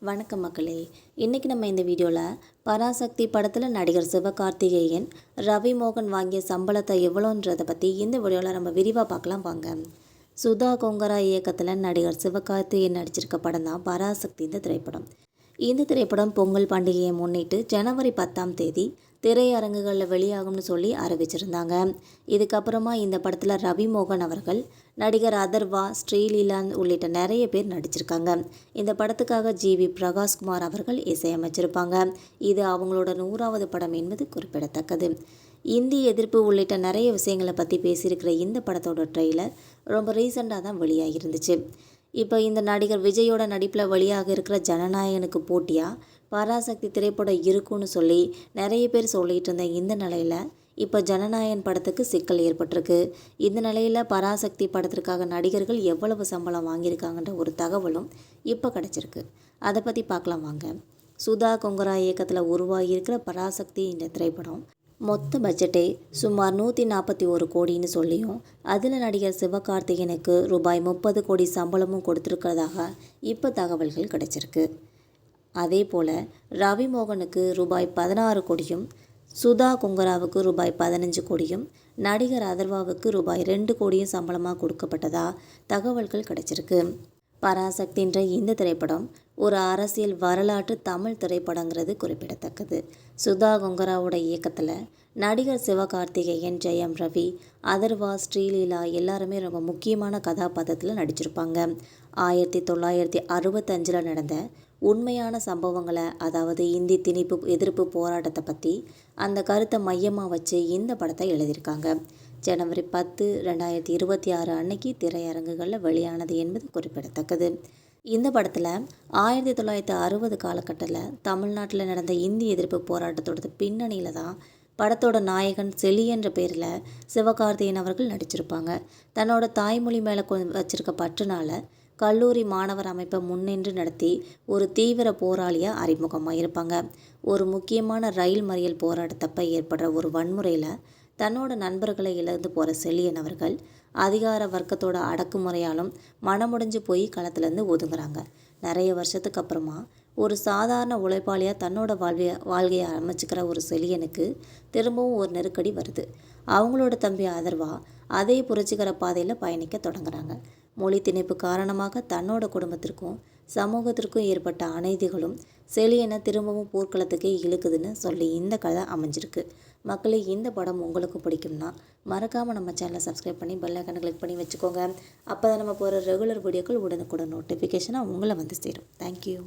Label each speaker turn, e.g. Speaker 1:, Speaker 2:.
Speaker 1: வணக்கம் மக்களே. இன்றைக்கி நம்ம இந்த வீடியோவில் பராசக்தி படத்தில் நடிகர் சிவகார்த்திகேயன் ரவி மோகன் வாங்கிய சம்பளத்தை எவ்வளோன்றதை பற்றி இந்த வீடியோவில் நம்ம விரிவாக பார்க்கலாம் வாங்க. சுதா கொங்கரா இயக்கத்தில் நடிகர் சிவகார்த்திகேயன் நடிச்சிருக்க படம் தான் பராசக்தி இந்த திரைப்படம். இந்த திரைப்படம் பொங்கல் பண்டிகையை முன்னிட்டு ஜனவரி 10ஆம் தேதி திரையரங்குகளில் வெளியாகும்னு சொல்லி அறிவிச்சிருந்தாங்க. இதுக்கப்புறமா இந்த படத்தில் ரவி மோகன் அவர்கள், நடிகர் அதர்வா, ஸ்ரீலீலா உள்ளிட்ட நிறைய பேர் நடிச்சிருக்காங்க. இந்த படத்துக்காக ஜிவி பிரகாஷ்குமார் அவர்கள் இசையமைச்சிருப்பாங்க. இது அவங்களோட 100வது படம் என்பது குறிப்பிடத்தக்கது. இந்தி எதிர்ப்பு உள்ளிட்ட நிறைய விஷயங்களை பற்றி பேசியிருக்கிற இந்த படத்தோட ட்ரெய்லர் ரொம்ப ரீசெண்டாக தான் வெளியாகிருந்துச்சு. இப்போ இந்த நடிகர் விஜயோட நடிப்பில் வெளியாக இருக்கிற ஜனநாயகனுக்கு போட்டியாக பராசக்தி திரைப்படம் இருக்குன்னு சொல்லி நிறைய பேர் சொல்லிகிட்டு இருந்த இந்த நிலையில் இப்போ ஜனநாயகன் படத்துக்கு சிக்கல் ஏற்பட்டிருக்கு. இந்த நிலையில் பராசக்தி படத்திற்காக நடிகர்கள் எவ்வளவு சம்பளம் வாங்கியிருக்காங்கன்ற ஒரு தகவலும் இப்போ கிடச்சிருக்கு. அதை பற்றி பார்க்கலாம் வாங்க. சுதா கொங்கரா இயக்கத்தில் உருவாகியிருக்கிற பராசக்தி இந்த திரைப்படம் மொத்த பட்ஜெட்டே சுமார் 141 கோடின்னு சொல்லியும் அதில் நடிகர் சிவகார்த்திகேயனுக்கு ரூபாய் 30 கோடி சம்பளமும் கொடுத்துருக்கிறதாக இப்போ தகவல்கள் கிடைச்சிருக்கு. அதே போல் ரவி மோகனுக்கு ரூபாய் 16 கோடியும், சுதா கொங்கராவுக்கு ரூபாய் 15 கோடியும், நடிகர் அதர்வாவுக்கு ரூபாய் 2 கோடியும் சம்பளமாக கொடுக்கப்பட்டதா தகவல்கள் கிடைச்சிருக்கு. பராசக்தின்ற இந்த திரைப்படம் ஒரு அரசியல் வரலாற்று தமிழ் திரைப்படங்கிறது குறிப்பிடத்தக்கது. சுதா கொங்கராவோட இயக்கத்தில் நடிகர் சிவகார்த்திகேயன், ஜெயம் ரவி, அதர்வா, ஸ்ரீலீலா எல்லாருமே ரொம்ப முக்கியமான கதாபாத்திரத்தில் நடிச்சிருப்பாங்க. 1965 நடந்த உண்மையான சம்பவங்களை, அதாவது இந்தி திணிப்பு எதிர்ப்பு போராட்டத்தை பற்றி அந்த கருத்தை மையமாக வச்சு இந்த படத்தை எழுதியிருக்காங்க. ஜனவரி 10, 2026 அன்னைக்கு திரையரங்குகளில் வெளியானது என்பது குறிப்பிடத்தக்கது. இந்த படத்தில் 1960 காலகட்டத்தில் தமிழ்நாட்டில் நடந்த இந்தி எதிர்ப்பு போராட்டத்தோட பின்னணியில் தான் படத்தோட நாயகன் செலி என்ற பேரில் சிவகார்த்திகேயன் அவர்கள் நடிச்சிருப்பாங்க. தன்னோட தாய்மொழி மேலே வச்சிருக்க பற்றுனால கல்லூரி மாணவர் அமைப்பை முன்னின்று நடத்தி ஒரு தீவிர போராளியாக அறிமுகமாக இருப்பாங்க. ஒரு முக்கியமான ரயில் மறியல் போராட்டத்தப்ப ஏற்படுற ஒரு வன்முறையில் தன்னோட நண்பர்களை இழந்து போகிற செலியன் அவர்கள் அதிகார வர்க்கத்தோட அடக்குமுறையாலும் மனமுடைஞ்சு போய் களத்துலேருந்து ஒதுங்குறாங்க. நிறைய வருஷத்துக்கு அப்புறமா ஒரு சாதாரண உழைப்பாளியாக தன்னோட வாழ்க்கையை அமைச்சிக்கிற ஒரு செலியனுக்கு திரும்பவும் ஒரு நெருக்கடி வருது. அவங்களோட தம்பி அதர்வா அதே புரட்சிகர பாதையில் பயணிக்க தொடங்குறாங்க. மொழி திணிப்பு காரணமாக தன்னோட குடும்பத்திற்கும் சமூகத்திற்கும் ஏற்பட்ட அநீதிகளும் செலியனை திரும்பவும் போர்க்களத்துக்கே இழுக்குதுன்னு சொல்லி இந்த கதை அமைஞ்சிருக்கு. மக்களே, இந்த படம் உங்களுக்கு பிடிக்கும்னா மறக்காமல் நம்ம சேனலை சப்ஸ்கிரைப் பண்ணி பெல் ஐகானை கிளிக் பண்ணி வச்சுக்கோங்க. அப்போ தான் நம்ம போகிற ரெகுலர் வீடியோக்கள் உடனுக்குடன் நோட்டிஃபிகேஷனாக உங்களை வந்து சேரும். தேங்க்யூ.